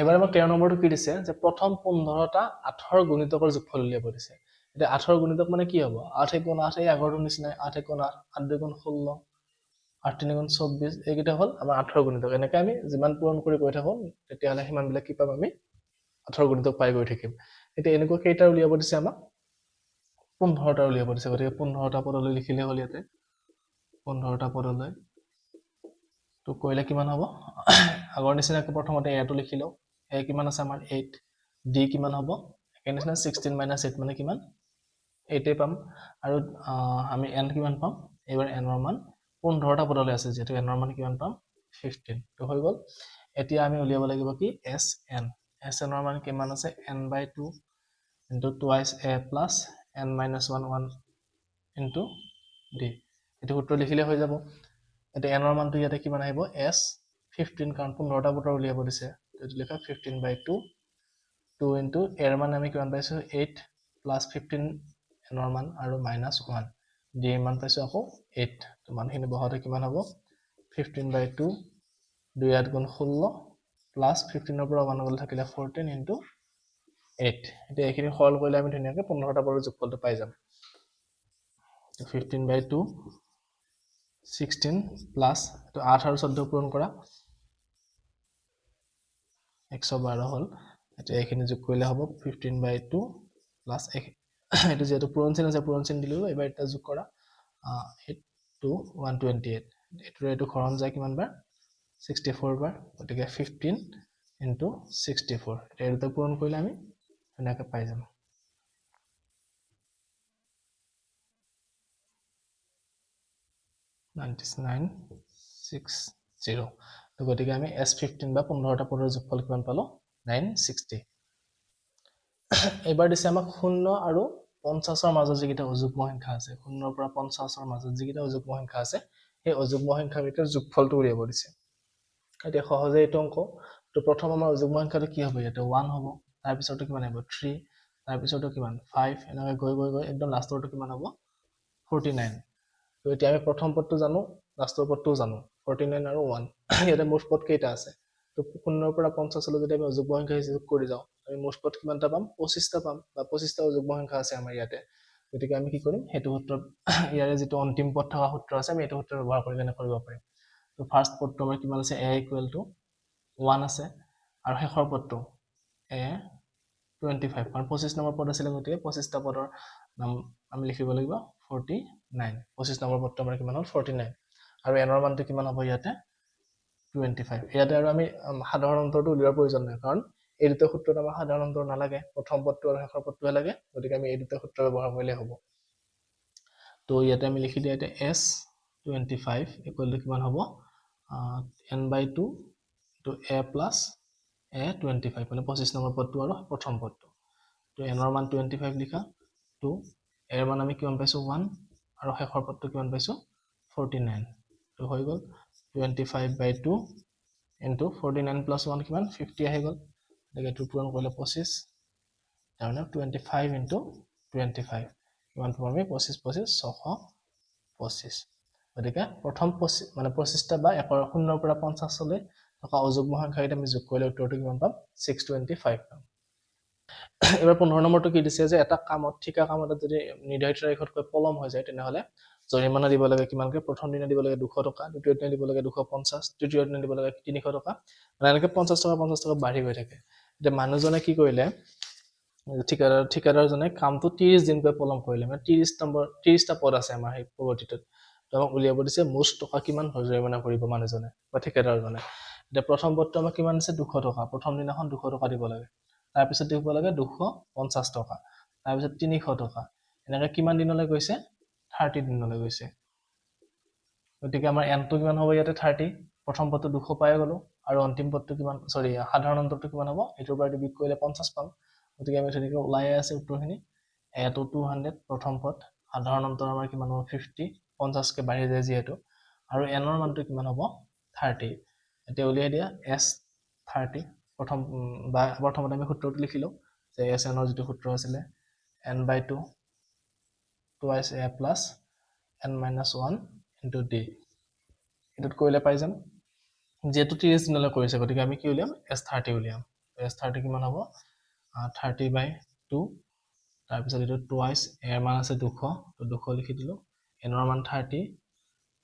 এবাৰ আমাক 13 নম্বৰটো কি দিছে যে প্ৰথম 15টা 8ৰ গুণিতকৰ যোগফল উলিয়াব দিছে এতিয়া 8ৰ গুণিতক মানে কি হ'ব 8 * 8 এই আগৰটো নিচিনা 8 * 8 8 * 2 = 16 8 × 3 = 24 এইকেইটা হ'ল আমাৰ 8ৰ গুণিতক এনেকৈ আমি যিমান পূৰণ কৰি গৈ থাকোঁ তেতিয়াহ'লে সিমানবিলাক কি পাম আমি 8ৰ গুণিতক পাই গৈ থাকিম এতিয়া এনেকুৱা কেইটা উলিয়াব দিছে আমাক 15টা উলিয়াব দিছে গতিকে 15টা পদলৈ লিখিলে হ'ল ইয়াতে 15টা পদলৈ তো কৰিলে কিমান হ'ব আগৰ নিচিনাকৈ প্ৰথমতে এটো লিখি লওঁ এ কিমান আছে আমাৰ 8 ডি কিমান হ'ব একে নিচিনা 16 - 8 মানে কিমান 8 পাম আৰু আমি এন কিমান পাম এবাৰ এনৰ মান 15টা পদলৈ আছে যেটো এনৰ মান কিমান পাম 15 তো হৈ গ'ল এতিয়া আমি উলিয়াব লাগিব কি এস এন এনৰ মান কিমান আছে n/2 into twice a plus n minus 1 into d এটো সূত্ৰ লিখিলে হৈ যাব এটা n ৰ মানটো ইয়াতে কিমান আহিব s 15 কাৰণ 15টা পদৰ উলিয়াব দিছে এটো লিখা 15/2 2 into a ৰ মান আমি কিমান পাইছো 8 plus 15 n ৰ মান আৰু -1 d ৰ মান পাইছো আকৌ 8 তো মানখিনি বহাতে কিমান হ'ব 15/2 2 * 8 = 16 plus 15 ৰ পৰা 1 গ'ল থাকিলে 14 into 8 এতিয়া এইখিনি সৰল কৰিলে আমি ধুনীয়াকৈ 15টা পদৰ যোগফলটো পাই যাম 15/2 16 প্লাস তো 8 আৰু 14 পূৰণ কৰা 112 হ'ল এতিয়া এইখিনি যোগ কৰিলে হ'ব 15/2 প্লাস এটো যেটো পূৰণ চিন আছে পূৰণ চিন দিলো এবাৰ এটা যোগ কৰা 8 to 128 এটো খৰম যায় কিমান বাৰ 64 বাৰ গতিকে 15 into 64 এটা দুটা পূৰণ কৰিলে আমি এনেকৈ পাই যাম 9960 তো গতিকে আমি s15 বা 15টা পদৰ যোগফল কিমান পালো 960 এবাৰ দিছে আমাক 0 আৰু 50ৰ মাজত যিকেইটা অযুগ্ম সংখ্যা আছে 0 ৰ পৰা 50ৰ মাজত যিকেইটা অযুগ্ম সংখ্যা আছে সেই অযুগ্ম সংখ্যাকেইটাৰ যোগফলটো উলিয়াব দিছে এতিয়া সহজে এইটো অংক তো প্ৰথম আমাৰ অযুগ্ম সংখ্যাটো কি হ'ব ইয়াতে 1 হ'ব তাৰ পিছৰটো কিমান হ'ব 3 তাৰ পিছৰটো কিমান 5 এনেকৈ গৈ একদম লাষ্টৰটো কিমান হ'ব 49 তো এতিয়া আমি প্ৰথম পদটো জানো লাষ্টৰ পদটোও জানো 49 আৰু 1 ইয়াতে মুঠ পদ কেইটা আছে তো 0 ৰ পৰা 50 লৈ যদি আমি অযুগ্ম সংখ্যা হিচাপে কৰি যাওঁ আমি মুঠ পদ কিমানটা পাম 25টা পাম বা 25টা অযুগ্ম সংখ্যা আছে আমাৰ ইয়াতে গতিকে আমি কি কৰিম হেতু সূত্ৰত ইয়াৰে যেটো অন্তিম পদ থকা সূত্ৰ আছে আমি এটো সূত্ৰ ব্যৱহাৰ কৰি কেনে কৰিব পাৰিম তো ফাৰ্স্ট পদটো আমাৰ কিমান আছে a = 1 আছে আৰু শেষৰ পদটো a 25 কাৰণ 25 নম্বৰ পদ আছিল গতিকে 25টা পদৰ নাম আমি লিখিব লাগিব 49 25 নম্বৰ পদটো আমাৰ কিমান হ'ল 49 আৰু n ৰ মানটো কিমান হ'ব ইয়াতে 25 ইয়াতে আৰু আমি সাধাৰণ অন্তৰটো উলিয়াৰ প্ৰয়োজন নাই কাৰণ এই দুটা সূত্ৰত আমাৰ সাধাৰণ অন্তৰ নালাগে প্ৰথম পদটো আৰু শেষৰ পদটোহে লাগে গতিকে আমি এই দুটা সূত্ৰ ব্যৱহাৰ কৰিলে হ'ব তো ইয়াতে আমি লিখি দিয়া এটা s25 = কিমান হ'ব n/2 to a plus a25 মানে 25 নম্বৰ পদটো আৰু প্ৰথম পদটো তো n ৰ মান 25 লিখা তো a ৰ মান আমি কিমান পাইছো 1 আৰু শেষৰ পদটো কিমান পাইছো 49 তো হৈ গ'ল 25/2 into 49 plus 1 কিমান 50 আহি গ'ল গতিকে এটো পূৰণ কৰিলে 25 তাৰমানে 25 into 25 কিমান পাম আমি 25 25 625 গতিকে প্ৰথম 25 মানে 25টা বা 0 ৰ পৰা 50 লৈ থকা অযুগ্ম সংখ্যাকেইটা আমি যোগ কৰিলে উত্তৰটো কিমান পাম 625 পাম এবাৰ 15 নম্বৰটো কি দিছে যে এটা কামত ঠিকা কাম এটা যদি নিৰ্ধাৰিত তাৰিখতকৈ পলম হৈ যায় তেনেহলে জৰিমনা দিব লাগে কিমানকৈ প্ৰথম দিনা দিব লাগে 200 টকা দ্বিতীয় দিনা দিব লাগে 250 তৃতীয় দিনা দিব লাগে 300 টকা মানে এনেকৈ 50 টকা বাঢ়ি গৈ থাকে এতিয়া মানুহজনে কি কৰিলে ঠিকাদাৰজনে কামটো 30 দিনকৈ পলম কৰিলে মানে 30টা পদ আছে আমাৰ এই প্ৰগতিটোত তো আমাক উলিয়াব দিছে মুঠ টকা কিমান জৰিমনা কৰিব মানুহজনে বা ঠিকাদাৰজনে এতিয়া প্ৰথম পদটো আমাৰ কিমান আছে 200 টকা প্ৰথম দিনাখন 200 টকা দিব লাগে তাৰ পিছত দিব লাগে 250 টকা তাৰ পিছত 300 টকা এনেকৈ কিমান দিনলৈ গৈছে 30 দিনলৈ গৈছে গতিকে আমাৰ n টো কিমান হ'ব ইয়াতে 30 প্ৰথম পদটো 200 পাই গলো আৰু অন্তিম পদটো কিমান সাধাৰণ অন্তৰটো কিমান হ'ব এটোৰ পৰা বিয়োগ কৰিলে 50 পাম গতিকে আমি ধুনীয়াকৈ ওলাই আছে উত্তৰখিনি a to 200 প্ৰথম পদ সাধাৰণ অন্তৰ আমাৰ কিমান হ'ব 50 50 কে বাঢ়ি যায় যিহেতু আৰু n ৰ মানটো কিমান হ'ব 30 এতিয়া উলিয়াই দিয়া s 30 প্ৰথমতে আমি সূত্ৰটো লিখিলো যে s n ৰ যেটো সূত্ৰ আছিলে n/2 twice a plus n minus 1 into d এটোত কৰিলে পাই যাম যেহেতু 30 দিনলৈ কৰিছে গতিকে আমি কি উলিয়াম s30 উলিয়াম S30 কিমান হ'ব 30/2 তাৰপিছত এইটো টুৱাইচ এৰ মান আছে 200 তো 200 লিখি দিলোঁ এনৰ মান 30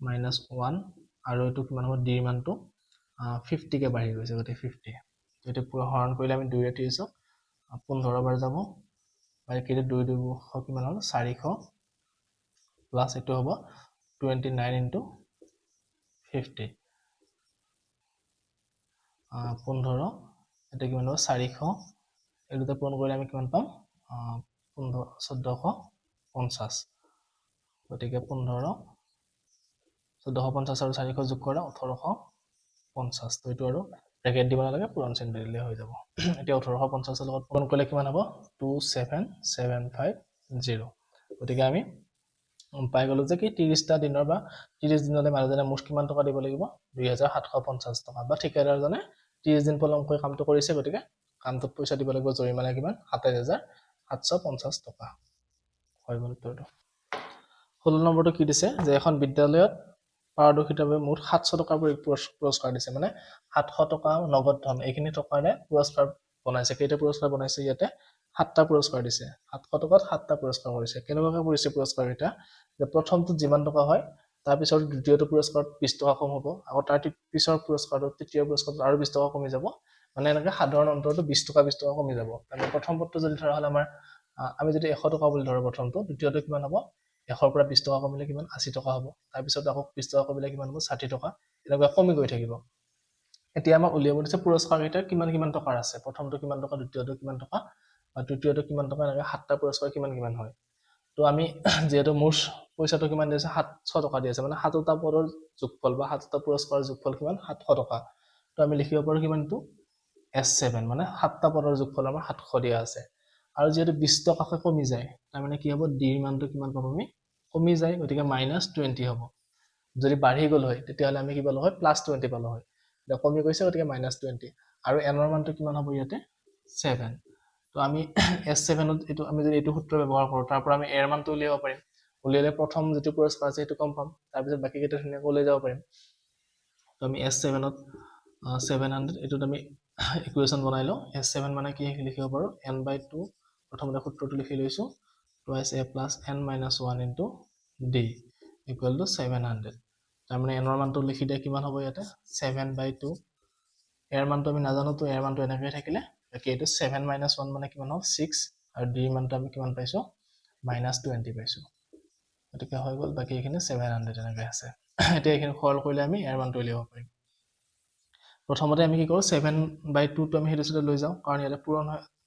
minus 1 আৰু এইটো কিমান হ'ব ডিৰ মানটো 50 কে বাঢ়ি গৈছে গতি 50 তো এইটো পুৰা হৰণ কৰিলে আমি 2 ৰে 30 15 বাৰ যাব বাকি এইটো 2 2 কিমান হ'ল 400 প্লাস এইটো হ'ব 29 into 50 15 এটা কিমান হ'ব 400 এই দুটা পূৰণ কৰিলে আমি কিমান পাম 1450 গতিকে 15 1450 আৰু 400 যোগ কৰা 1850 তো এইটো আৰু ব্ৰেকেট দিব নালাগে পূৰণ চিহ্ন দিলে হৈ যাব এতিয়া 1850 ৰ লগত পূৰণ কৰিলে কিমান হ'ব 27750 গতিকে আমি পাই গলো যে কি 30টা দিনৰ বা 30 দিনলৈ মানুহজনে মুঠ কিমান টকা দিব লাগিব 2750 টকা বা ঠিকাদাৰজনে 30 দিন পলমকৈ কামটো কৰিছে গতিকে কামটোত পইচা দিব লাগিব জৰিমনা কিমান 27750 টকা হৈ গ'ল উত্তৰটো 16 নম্বৰটো কি দিছে যে এখন বিদ্যালয়ত পাৰদৰ্শিতাৰ বাবে মুঠ 700 টকাৰ পুৰস্কাৰ দিছে মানে 700 টকা নগদ ধন এইখিনি টকাৰে পুৰস্কাৰ বনাইছে কেইটা পুৰস্কাৰ বনাইছে ইয়াতে 7টা পুৰস্কাৰ দিছে 700 টকাত 7টা পুৰস্কাৰ কৰিছে কেনেবাকৈ কৰিছে পুৰস্কাৰ এটা যে প্ৰথমটো যিমান টকা হয় তাৰ পিছৰ দ্বিতীয়টো পুৰস্কাৰত 20 টকা কম হ'ব আৰু তাৰ পিছৰ পুৰস্কাৰত তৃতীয় পুৰস্কাৰত আৰু 20 টকা কমি যাব মানে এনেকৈ সাধাৰণ অন্তৰটো 20 টকা কমি যাব মানে প্ৰথম পদটো যদি ধৰা হল আমাৰ আমি যদি 100 টকা বুলি ধৰো প্ৰথমটো দ্বিতীয়টো কিমান হ'ব 100 পৰা 20 টকা কমিলে কিমান 80 টকা হ'ব তাৰ পিছত আকৌ 20 টকা কমিলে কিমান হ'ব 60 টকা এনেকৈ কমি গৈ থাকিব এতিয়া আমাৰ উলিয়াব দিছে পুৰস্কাৰ কেইটা কিমান টকাৰ আছে প্ৰথমটো কিমান টকা দ্বিতীয়টো কিমান টকা আৰু তৃতীয়টো কিমান টকা এনেকৈ 7টা পুৰস্কাৰ কিমান হয় তো আমি যেহেতু মুঠ পইচাটো কিমান দিছে 700 টকা দি আছে মানে 7টা পদৰ যোগফল বা 7টা পুৰস্কাৰৰ যোগফল কিমান 700 টকা তো আমি লিখিব পাৰো কিমানটো S7 মানে 7টা পদৰ যোগফল আমাৰ 700 দিয়া আছে আৰু যেহেতু 20 টকাকৈ কমি যায় তাৰ মানে কি হ'ব ডিৰ মানটো কিমান পাম আমি কমি যায় গতিকে -20 হ'ব যদি বাঢ়ি গল হয় তেতিয়াহলে আমি কি পালো হয় +20 পালো হয় এটা কমি গৈছে গতিকে -20 আৰু এনৰ মানটো কিমান হ'ব ইয়াতে 7 তো আমি S7 ত এটো আমি যদি এটো সূত্ৰ ব্যৱহাৰ কৰো তাৰ পৰা আমি এৰ মানটো উলিয়াব পাৰিম উলিয়ালে প্ৰথম যেটো পুৰস্কাৰ আছে এটো কম পাম তাৰ পিছত বাকি কেইটা ধুনীয়াকৈ উলিয়াই যাব পাৰিম তো আমি S7 ত 700 এটোত আমি ইকুৱেশ্যন বনাই লওঁ S7 মানে কি লিখিব পাৰো n/2 প্ৰথমতে সূত্ৰটো লিখি লৈছো twice a plus n minus 1 into d equal to 700 তাৰ মানে n ৰ মানটো লিখি দিয়া কিমান হ'ব ইয়াতে 7/2 এৰ মানটো আমি নাজানো তো এৰ মানটো এনেকৈ থাকিলে বাকি এটো 7 - 1 মানে কিমান হ'ব 6 আৰু d মানটো আমি কিমান পাইছো -20 পাইছো গতিকে হৈ গ'ল বাকি এখিনি 700 এনেকৈ আছে এতিয়া এখিনি সৰল কৰিলে আমি এৰ মানটো উলিয়াব পাৰিম প্ৰথমতে আমি কি কৰো 7/2 টো আমি হেতুতে লৈ যাও কাৰণ ইয়াতে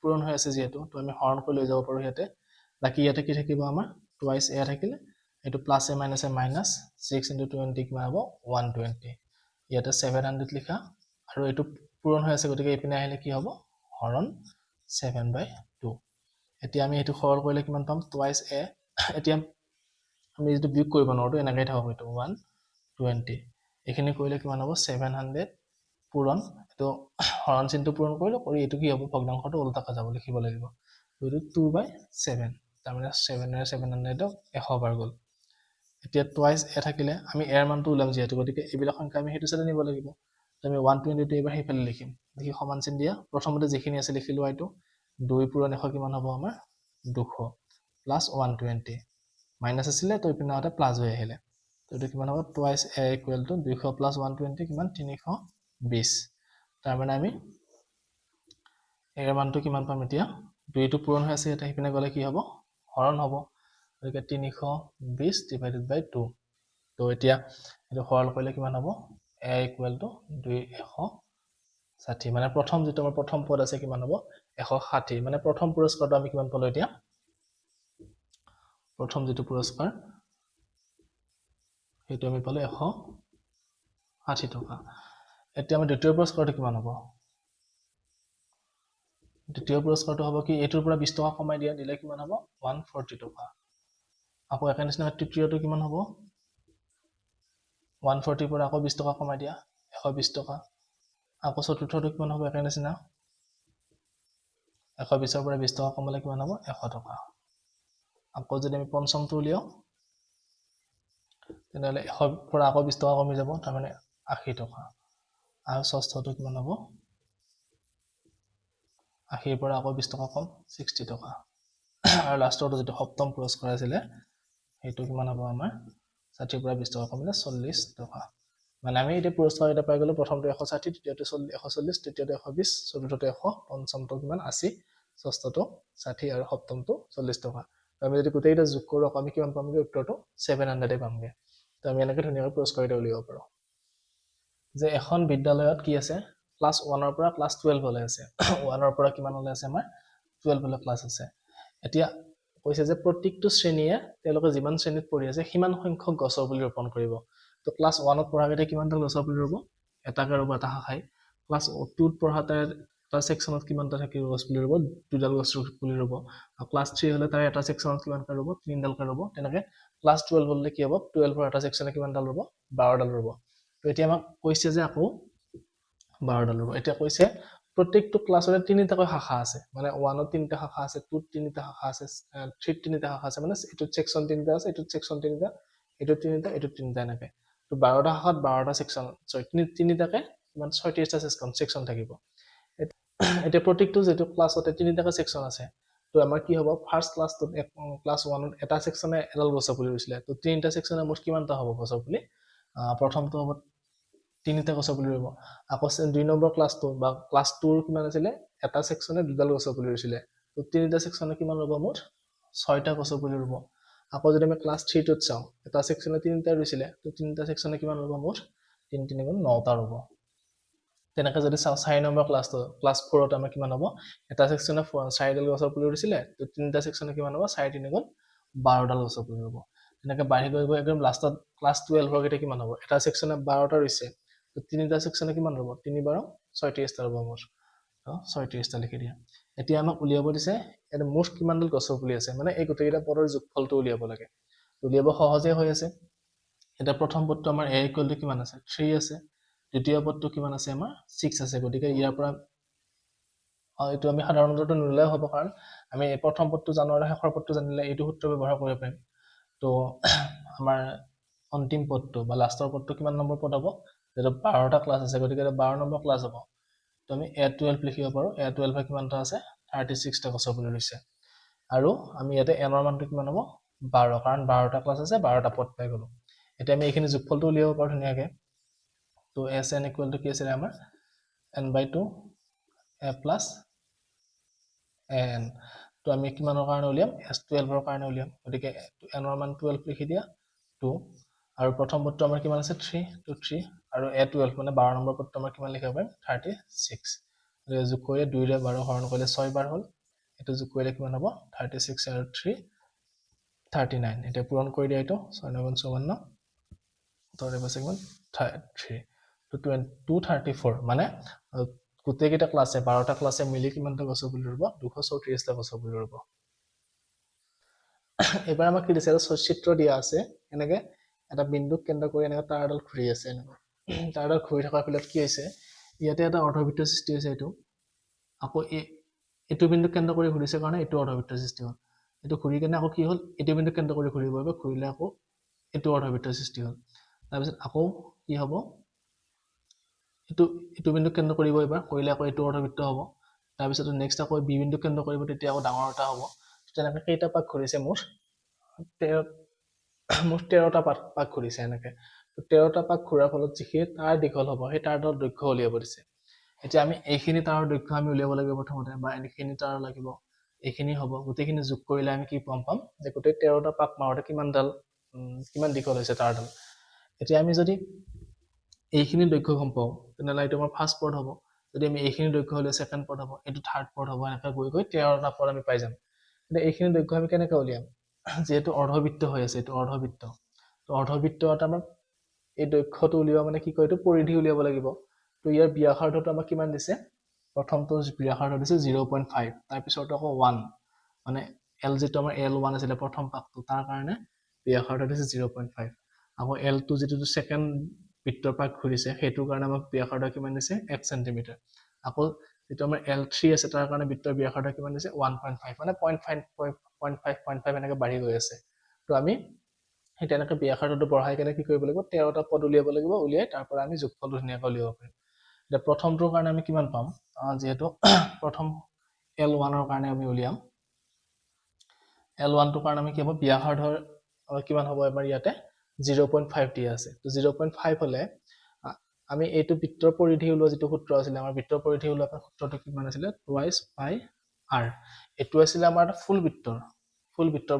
পূৰণ হৈ আছে যেহেতু তো আমি হৰণ কৰি লৈ যাব পাৰো ইয়াতে বাকি ইয়াতে কি থাকিব আমাৰ টুৱাইস a থাকিলে এটো plus a minus a minus 6 into 20 কিমান হ'ব 120 ইয়াতে 700 লিখা আৰু এটো পূৰণ হৈ আছে গতিকে ইপিনে আহিলে কি হ'ব হৰণ 7/2 এতিয়া আমি এটো সৰল কৰিলে কিমান পাম টুৱাইস a এতিয়া আমি যেটো বিয়োগ কৰিব নোৱাৰো এনেকৈ থাকক এটো 120 এখিনি কৰিলে কিমান হ'ব 700 পূৰণ এটো হৰণ চিহ্নটো পূৰণ কৰিলো কৰি এটো কি হ'ব ভগ্নাংশটো উল্টাকৈ যাব লিখিব লাগিব এটো 2/7 তাৰ মানে 7 ৰে 700 100 বাৰ গ'ল এতিয়া টুৱাইস a থাকিলে আমি এৰ মানটো উলাম যেহেতু গতিকে এইবিলাক সংখ্যা আমি হেতু সাথে নিব লাগিব আমি 120 টো এবাৰ হেফালে লিখিম লিখি সমান চিন দিয়া প্ৰথমতে যিখিনি আছে লিখি লোৱা এটো 2 পূৰণ 100 কিমান হ'ব আমাৰ 200 প্লাস 120 মাইনাস আছিলে তো ইপিনে আতে প্লাস হৈ আহিলে তো এটো কিমান হ'ব twice a equal to 200 plus 120 কিমান 320 তাৰ মানে আমি এৰ মানটো কিমান পাম এতিয়া 2 টো পূৰণ হৈ আছে এটা হিপিনে গলে কি হ'ব হৰণ হ'ব গতিকে 320 divided by 2 তো এতিয়া এটো সৰল কৰিলে কিমান হ'ব a ইকুৱেল টু 260 মানে প্ৰথম যেটো আমাৰ প্ৰথম পদ আছে কিমান হ'ব 160 মানে প্ৰথম পুৰস্কাৰটো আমি কিমান পালো এতিয়া প্ৰথম যেটো পুৰস্কাৰ হেতু আমি পালো 160 টকা এতিয়া আমাৰ দ্বিতীয় পুৰস্কাৰটো কিমান হ'ব দ্বিতীয় পুৰস্কাৰটো হ'ব কি এটোৰ পৰা 20 টকা কমাই দিয়া দিলে কিমান হ'ব 140 টকা আকৌ একে নিচিনা তৃতীয়টো কিমান হ'ব 140 পৰা আকৌ 20 টকা কমাই দিয়া 120 টকা আকৌ চতুৰ্থটো কিমান হ'ব একে নিচিনা 120 পৰা 20 টকা কমালে কিমান হ'ব 100 টকা আকৌ যদি আমি পঞ্চমটো উলিয়াও তেনেহলে 100 পৰা আকৌ 20 টকা কমি যাব তাৰ মানে 80 টকা আৰু ষষ্ঠটো কিমান হ'ব 80 পৰা আকৌ 20 টকা কম 60 টকা আৰু লাষ্টৰটো যেটো সপ্তম পুৰস্কাৰ আছিলে সেইটো কিমান হ'ব আমাৰ 60 পৰা 20 টকা কমিলে 40 টকা মানে আমি এতিয়া পুৰস্কাৰ এটা পাই গলো প্ৰথমটো 160 দ্বিতীয়টো 140 তৃতীয়টো 120 চতুৰ্থটো 100 পঞ্চমটো কিমান 80 ষষ্ঠটো 60 আৰু সপ্তমটো 40 টকা আমি যদি গোটেইটা যোগ কৰো আমি কিমান পামগে উত্তৰটো 700 পামগে তো আমি এনেকৈ ধুনীয়াকৈ পুৰস্কাৰ এটা উলিয়াব পাৰো যে এখন বিদ্যালয়ত কি আছে ক্লাছ 1 ৰ পৰা ক্লাছ 12 লৈ আছে 1 ৰ পৰা কিমান লৈ আছে আমাৰ 12 লৈ ক্লাছ আছে এতিয়া কৈছে যে প্ৰত্যেকটো শ্ৰেণীয়ে তেওঁলোকে যিমান শ্ৰেণীত পঢ়ি আছে সিমান সংখ্যক গছৰ পুলি ৰোপণ কৰিব তো ক্লাছ 1 ত পঢ়াতে কিমানটা গছৰ পুলি ৰুব এটাকে ৰুব এটা শাখাই ক্লাছ 2 ত পঢ়াতে এটা সেকশনত কিমানটা থাকিব গছ পুলি ৰুব দুডাল গছৰ পুলি ৰুব আৰু ক্লাছ 3 হলে তাৰ এটা সেকশনত কিমানটা ৰুব তিনডালকে ৰুব তেনেকে ক্লাছ 12 হলে কি হ'ব 12 ৰ এটা সেকশনে কিমানটা ৰুব 12ডাল ৰুব তো এতিয়া আমাক কৈছে যে আকৌ 12ডাল ৰুব এতিয়া কৈছে প্ৰত্যেকটো ক্লাছৰে তিনিটাকৈ শাখা আছে মানে 1 ত তিনিটা শাখা আছে 2 ত তিনিটা শাখা আছে 3 ত তিনিটা শাখা আছে মানে এটোত সেকশন তিনিটা আছে এটোত সেকশন তিনিটা এটোত তিনিটা এনেকে তো 12টা শাখাত 12টা সেকশন সৰি তিনিটাকে কিমান 36টা সেকশন থাকিব এতিয়া প্ৰত্যেকটো যেটো ক্লাছতে তিনিটাকে সেকশন আছে তো আমাৰ কি হ'ব ফাৰ্স্ট ক্লাছটোত ক্লাছ 1 ত এটা সেকশনে এডাল গছৰ পুলি ৰুইছিলে তো তিনিটা সেকশনে মুঠ কিমানটা হ'ব গছৰ পুলি প্ৰথমটো হ'ব তিনিটা গছৰ পুলি ৰুব আকৌ 2 নম্বৰ ক্লাছটো বা ক্লাছ 2 ৰ কিমান আছিলে এটা সেকশনে দুডাল গছৰ পুলি ৰুইছিলে তো তিনিটা সেকশনে কিমান ৰুব মুঠ 6টা গছৰ পুলি ৰুব আকৌ যদি আমি ক্লাছ 3 টোত চাও এটা সেকশনে তিনিটা ৰুইছিলে তো তিনিটা সেকশনে কিমান ৰুব মুঠ 3 3 গুণ 9টা ৰুব তেনেকৈ যদি চাও 4 নম্বৰ ক্লাছটো ক্লাছ 4 ত আমাৰ কিমান হ'ব এটা সেকশনে 4ডাল গছৰ পুলি ৰুইছিলে তো তিনিটা সেকশনে কিমান হ'ব 4 3 গুণ 12ডাল গছৰ পুলি ৰুব তেনেকৈ বাঢ়ি গৈ গৈ একদম লাষ্টত ক্লাছ 12 ৰ গতে কিমান হ'ব এটা সেকশনে 12টা ৰুইছে তো তিনিটা সেকশনে কিমান ৰুব 3 12 36টা ৰুব মুঠ তো 36টা লিখি দিয়া এতিয়া আমাক উলিয়াব দিছে এনে মুঠ কিমানডাল গছৰ পুলি আছে মানে এই গোটেইটা পদৰ যোগফলটো উলিয়াব লাগে উলিয়াব সহজে হৈ আছে এটা প্ৰথম পদটো আমাৰ a ইকুৱেল টু কিমান আছে 3 আছে দ্বিতীয় পদটো কিমান আছে আমাৰ 6 আছে গতিকে ইয়াৰ পৰা এইটো আমি সাধাৰণতে নিলেও হ'ব কাৰণ আমি এই প্ৰথম পদটো জানো আৰু শেষৰ পদটো জানিলে এইটো সূত্ৰ ব্যৱহাৰ কৰিব পাৰিম তো আমাৰ অন্তিম পদটো বা লাষ্টৰ পদটো কিমান নম্বৰ পদ হ'ব যেটো 12টা ক্লাছ আছে গতিকে 12 নম্বৰ ক্লাছ হ'ব তো আমি a12 লিখিব পাৰো a12 এ কিমানটা আছে 36টা গছৰ পুলি ৰুইছে আৰু আমি ইয়াতে n ৰ মানটো কিমান হ'ব 12 কাৰণ 12টা ক্লাছ আছে 12টা পদ পাই গলো এতিয়া আমি এইখিনি যোগফলটো উলিয়াব পাৰো ধুনীয়াকে তো sn ইকুৱেল টু কি আছে আমাৰ n/2 a plus an তো আমি কিমানৰ কাৰণে উলিয়াম s12 ৰ কাৰণে উলিয়াম গতিকে n ৰ মান 12 লিখি দিয়া 2 আৰু প্ৰথম পদটো আমাৰ কিমান আছে 3 তো 3 আৰু a12 মানে 12 নম্বৰ পদটো আমাৰ কিমান লিখিব পাৰিম 36 যোগ কৰিলে 2 ৰে 12 হৰণ কৰিলে 6 বাৰ হ'ল এটো যোগ কৰিলে কিমান হ'ব 36 আৰু 3 39 এটা পূৰণ কৰি দিয়া এটো 6 9 54 তৰে পাছে কিমান 3 তো 234 মানে গোটেই কেইটা ক্লাছে 12টা ক্লাছে মিলি কিমানটা গছৰ পুলি ৰুব 234টা গছৰ পুলি ৰুব এবাৰ আমাক কি দিছে চিত্ৰ দিয়া আছে এনেকে এটা বিন্দুক কেন্দ্ৰ কৰি এনেকে তাঁৰডাল ঘূৰি আছে এনেকে তাঁৰডাল ঘূৰি থকাৰ ফলত কি হৈছে ইয়াতে এটা অৰ্ধবৃত্ত সৃষ্টি হৈছে এইটো আকৌ এইটো বিন্দুক কেন্দ্ৰ কৰি ঘূৰিছে কাৰণে এইটো অৰ্ধবৃত্ত সৃষ্টি হ'ল এইটো ঘূৰি কেনে আকৌ কি হ'ল এইটো বিন্দুক কেন্দ্ৰ কৰি ঘূৰিব বা ঘূৰিলে আকৌ এইটো অৰ্ধবৃত্ত সৃষ্টি হ'ল তাৰপিছত আকৌ কি হ'ব এইটো বিন্দুক কেন্দ্ৰ কৰিব এবাৰ কৰিলে আকৌ এইটো অৰ্ধবৃত্ত হ'ব তাৰপিছত নেক্সট আকৌ বি বিন্দুক কেন্দ্ৰ কৰিব তেতিয়া আকৌ ডাঙৰ এটা হ'ব তেনেকৈ কেইটা পাক ঘূৰিছে মুঠ 13টা পাক ঘূৰিছে এনেকে 13টা পাক ঘূৰাৰ ফলত যিখিনি তাৰ দীঘল হ'ব সেই তাৰডাল দৈৰ্ঘ্য উলিয়াব দিছে এতিয়া আমি এইখিনি তাৰৰ দৈৰ্ঘ্য আমি উলিয়াব লাগিব প্ৰথমতে বা এইখিনি তাৰ লাগিব এইখিনি হ'ব গোটেইখিনি যোগ কৰিলে আমি কি পাম যে গোটেই 13টা পাক মাৰোতে কিমান দীঘল হৈছে তাৰডাল এতিয়া আমি যদি এইখিনি দৈৰ্ঘ্য গম পাওঁ তেনেহ'লে এইটো আমাৰ ফাৰ্স্ট পদ হ'ব যদি আমি এইখিনি দৈৰ্ঘ্য হ'লে সেকেন্ড পদ হ'ব এইটো থাৰ্ড পদ হ'ব এনেকৈ গৈ গৈ 13টা পদ আমি পাই যাম কিন্তু এইখিনি দৈৰ্ঘ্য আমি কেনেকৈ উলিয়াম যেহেতু অৰ্ধবৃত্ত হৈ আছে এইটো অৰ্ধবৃত্ত তো অৰ্ধবৃত্তত আমাৰ এই দৈৰ্ঘ্যটো উলিওৱা মানে কি কয় এইটো পৰিধি উলিয়াব লাগিব তো ইয়াৰ ব্যাসাৰ্ধটো আমাক কিমান দিছে প্ৰথমটো ব্যাসাৰ্ধ দিছে 0.5 তাৰ পিছত আকৌ 1 মানে l যেটো আমাৰ l1 আছিল প্ৰথম পাকটো তাৰ কাৰণে ব্যাসাৰ্ধ দিছে 0.5 আকৌ l2 যেটো সেকেন্ড বৃত্তৰ পাক ঘূৰিছে হেতুৰ কাৰণে আমাক ব্যাসাৰ্ধ কিমান দিছে 1 cm আকৌ যেটো আমাৰ l3 আছে তাৰ কাৰণে বৃত্তৰ ব্যাসাৰ্ধ কিমান দিছে 1.5 মানে 0.5 এনেকৈ বাঢ়ি গৈ আছে তো আমি সেই তেনেকৈ ব্যাসাৰ্ধটো বঢ়াই কেনে কি কৰিব লাগিব 13টা পদ উলিয়াব লাগিব উলিয়াই তাৰ পৰা আমি যোগফলটো ধুনীয়াকৈ উলিয়াব পাৰিম এতিয়া প্ৰথমটোৰ কাৰণে আমি কিমান পাম যেহেতু প্ৰথম L1 কাৰণে আমি উলিয়াম L1 টোৰ কাৰণে আমি কি হ'ব ব্যাসাৰ্ধৰ কিমান হ'ব এবাৰ ইয়াতে 0.5 দিয়া আছে তো 0.5 হলে আমি এইটো বৃত্তৰ পৰিধি ওলোৱা যেটো সূত্ৰ আছিল আমাৰ বৃত্তৰ পৰিধি ওলোৱা সূত্ৰটো কিমান আছিল twice pi r এটো আছিল আমাৰ ফুল বৃত্তৰ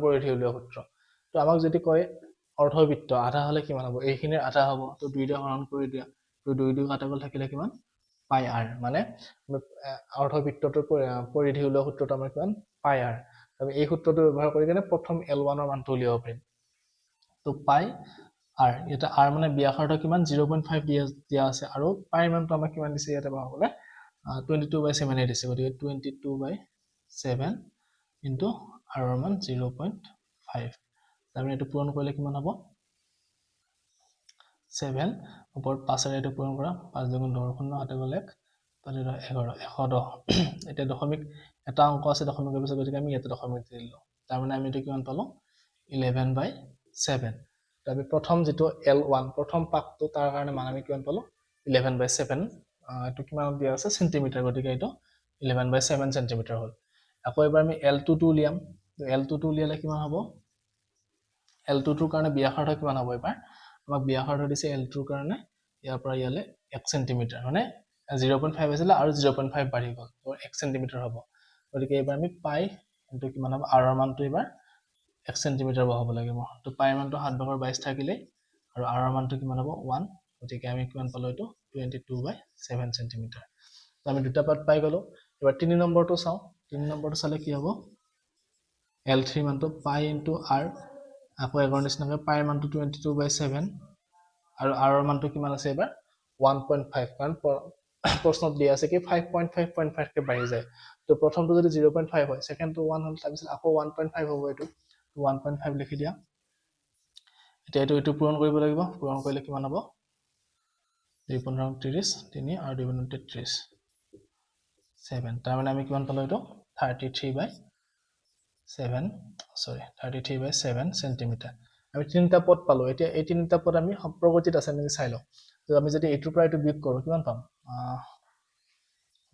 পৰিধি ওলোৱা সূত্ৰ তো আমাক যদি কয় অৰ্ধবৃত্ত আধা হলে কিমান হ'ব এইখিনিৰ আধা হ'ব তো 2 দিয়ে হৰণ কৰি দিয়া তো 2 2 কাটা গ'ল থাকিলে কিমান pi r মানে অৰ্ধবৃত্তটোৰ পৰিধি ওলোৱা সূত্ৰটো আমাৰ কিমান pi r আমি এই সূত্ৰটো ব্যৱহাৰ কৰি কেনে প্ৰথম L1 ৰ মানটো উলিয়াব পাৰিম তো pi r এটা r মানে ব্যাসাৰ্ধ কিমান 0.5 দিয়া আছে আৰু pi মানটো আমাক কিমান দিছে ইয়াতে পাবলে 22/7 দিছে গতিকে 22/7 ইনটু r ৰ মান 0.5 তাৰমানে এটো পূৰণ কৰিলে কিমান হ'ব 7 ওপৰত 5 ৰে এটো পূৰণ কৰা 5 দুগুণ 10 শূন্য হাতে গ'লে 11 110 এটা দশমিক এটা অংক আছে দশমিকৰ পিছত গতিকে আমি ইয়াতে দশমিক দিলো তাৰমানে আমি এটো কিমান পালো 11/7 তাৰপি প্ৰথম যেটো L1 প্ৰথম পাকটো তাৰ কাৰণে মান আমি কিমান পালো 11/7 এটো কিমান দিয়া আছে সেন্টিমিটাৰ গতিকে এটো 11/7 সেন্টিমিটাৰ হ'ল আকৌ এবাৰ আমি L2 টো উলিয়াম L2 টো উলিয়ালে কিমান হ'ব L2 টোৰ কাৰণে ব্যাসাৰ্ধ কিমান হ'ব এবাৰ আমাক ব্যাসাৰ্ধ দিছে L2 ৰ কাৰণে ইয়াৰ পৰা ইয়ালে 1 সেন্টিমিটাৰ মানে 0.5 আছিল আৰু 0.5 বাঢ়ি গ'ল তো 1 সেন্টিমিটাৰ হ'ব গতিকে এবাৰ আমি পাই ইনটু কিমান হ'ব r ৰ মানটো এবাৰ 1 সেন্টিমিটাৰ হ'ব লাগিব তো পাই মানটো 7/22 থাকিলে আৰু r ৰ মানটো কিমান হ'ব 1 গতিকে আমি কিমান পালো এটো 22/7 সেন্টিমিটাৰ তো আমি দুটা পাত পাই গলো এবাৰ 3 নম্বৰটো চাও 3 নম্বৰটো চালে কি হ'ব L3 মানটো পাই ইনটু r আকৌ এবাৰ নিচিনাকৈ পাই মানটো 22/7 আৰু r ৰ মানটো কিমান আছে এবাৰ 1.5 কাৰণ প্ৰশ্নত দিয়া আছে কি 5.5 কে বাঢ়ি যায় তো প্ৰথমটো যদি 0.5 হয় সেকেন্ডটো 1 হ'ল তাৰপিছত আকৌ 1.5 হ'ব এটো 1.5 লিখি দিয়া এতিয়া এটো পূৰণ কৰিব লাগিব পূৰণ কৰিলে কিমান হ'ব 2.30 3 আৰু 2.33 7 তাৰ মানে আমি কিমান পালো এটো 33/7 সেন্টিমিটাৰ আমি তিনটা পদ পালো এতিয়া এই তিনটা পদ আমি প্ৰগতিত আছে আমি চাই লও তো আমি যদি এটোৰ পৰা এটো বিয়োগ কৰো কিমান পাম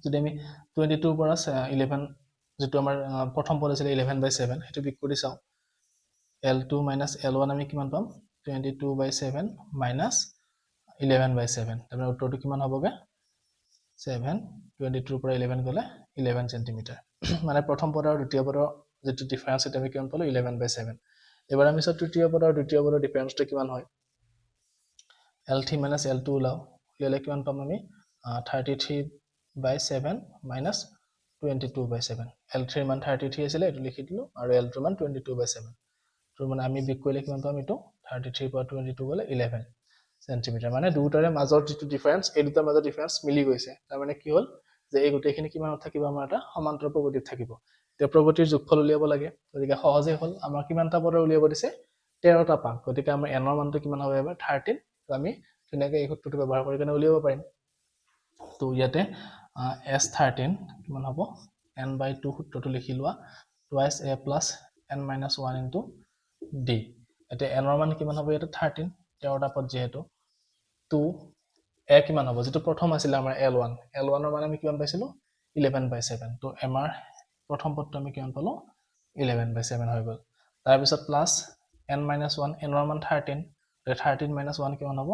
যদি আমি 22 ৰ পৰা 11 যেটো আমাৰ প্ৰথম পদ আছিল 11/7 হেতু বিয়োগ কৰি চাও L2 - L1 আমি কিমান পাম 22/7 - 11/7 তাৰমানে উত্তৰটো কিমান হ'বগে 7 22 ৰ পৰা 11 গলে 11 সেন্টিমিটাৰ মানে প্ৰথম পদ আৰু দ্বিতীয় পদৰ যেটো ডিফাৰেন্স এটা আমি কিমান পালো 11/7 এবাৰ আমি সব তৃতীয় পদ আৰু দ্বিতীয় পদৰ ডিফাৰেন্সটো কিমান হয় L3 - L2 উলাও উলিয়ালে কিমান পাম আমি 33/7 - 22/7 L3 ৰ মান 33 আছিল এটো লিখি দিলো আৰু L2 ৰ মান 22/7 তো মানে আমি বিয়োগ কৰিলে কিমান পাম এটো 33 পৰা 22 গলে 11 সেন্টিমিটাৰ মানে দুটাৰে মাজৰ যেটো ডিফাৰেন্স এই দুটাৰ মাজৰ ডিফাৰেন্স মিলি গৈছে তাৰ মানে কি হ'ল যে এই গোটেইখিনি কিমানত থাকিব আমাৰ এটা সমান্তৰ প্ৰগতিত থাকিব এতিয়া প্ৰগতিৰ যোগফল উলিয়াব লাগে গতিকে সহজে হ'ল আমাৰ কিমানটা পদৰ উলিয়াব দিছে 13টা পাক গতিকে আমাৰ n ৰ মানটো কিমান হ'ব এবাৰ 13 তো আমি ধুনীয়াকৈ এই সূত্ৰটো ব্যৱহাৰ কৰি কেনে উলিয়াব পাৰিম তো ইয়াতে S13 কিমান হ'ব n/2 সূত্ৰটো লিখি লোৱা twice a plus n - 1 into d এতিয়া n ৰ মান কিমান হ'ব ইয়াতে 13 13টা পদ যেহেতু 2 a কিমান হ'ব যেটো প্ৰথম আছিল আমাৰ L1 ৰ মান আমি কিমান পাইছিলো 11/7 তো আমাৰ প্ৰথম পদটো আমি কিমান পালো 11/7 হৈ গ'ল তাৰ পিছত প্লাস n - 1 n ৰ মান 13 13 - 1 কিমান হ'ব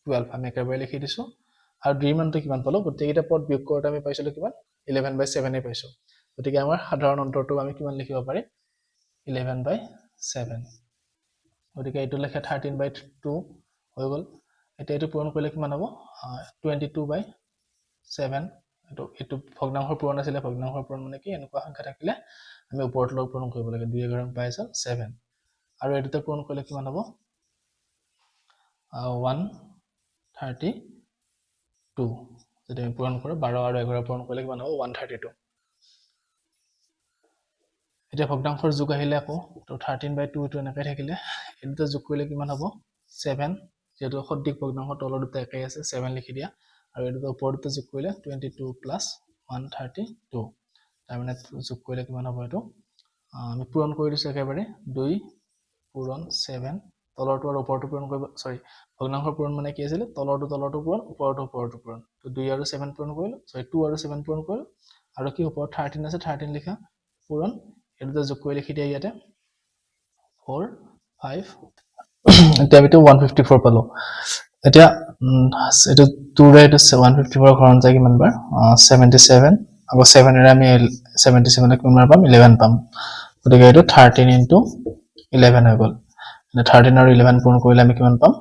12 আমি একেবাৰে লিখি দিছো আৰু d মানটো কিমান পালো গোটেইটা পদ বিয়োগ কৰোতে আমি পাইছিলো কিমান 11/7 এ পাইছো গতিকে আমাৰ সাধাৰণ অন্তৰটো আমি কিমান লিখিব পাৰিম 11/7 গতিকে এটো লেখা 13/2 হৈ গ'ল এতিয়া এটো পূৰণ কৰিলে কিমান হ'ব 22/7 এটো ভগ্নাংশৰ পূৰণ আছিল ভগ্নাংশৰ পূৰণ মানে কি এনেকুৱা সংখ্যা থাকিলে আমি ওপৰত লগ পূৰণ কৰিব লাগে 2 11 পাইছা 7 আৰু এটোতে পূৰণ কৰিলে কিমান হ'ব 132 যদি আমি পূৰণ কৰো 12 আৰু 11 পূৰণ কৰিলে কিমান হ'ব 132 এতিয়া ভগ্নাংশৰ যোগ আহিলে আকৌ তো 13/2 টো এনেকৈ থাকিলে এটোতে যোগ কৰিলে কিমান হ'ব 7 যেটো সঠিক ভগ্নাংশৰ তলৰ দুটা একাই আছে 7 লিখি দিয়া আৰু এটোতে ওপৰৰ দুটা যোগ কৰিলে 22 + 132 তাৰ মানে যোগ কৰিলে কিমান হ'ব এটো আমি পূৰণ কৰি দিছো একেবাৰে 2 পূৰণ 7 তলৰটো আৰু ওপৰটো পূৰণ কৰিব সৰি ভগ্নাংশৰ পূৰণ মানে কি আছিল তলৰটো পূৰণ ওপৰটো পূৰণ তো 2 আৰু 7 পূৰণ কৰিলো সৰি 2 আৰু 7 পূৰণ কৰিলো আৰু কি ওপৰত 13 আছে 13 লিখা পূৰণ এটো যোগ কৰি লিখি দিয়া ইয়াতে 4 5 এতিয়া আমি 154 পালো এতিয়া এটো 2 ৰে এটো 154 ঘৰন যায় কিমান বাৰ 77 আকৌ 7 ৰে আমি 77 কিমান বাৰ পাম 11 পাম গতিকে এটো 13 * 11 হৈ গল 13 আৰু 11 পূৰণ কৰিলে আমি কিমান পাম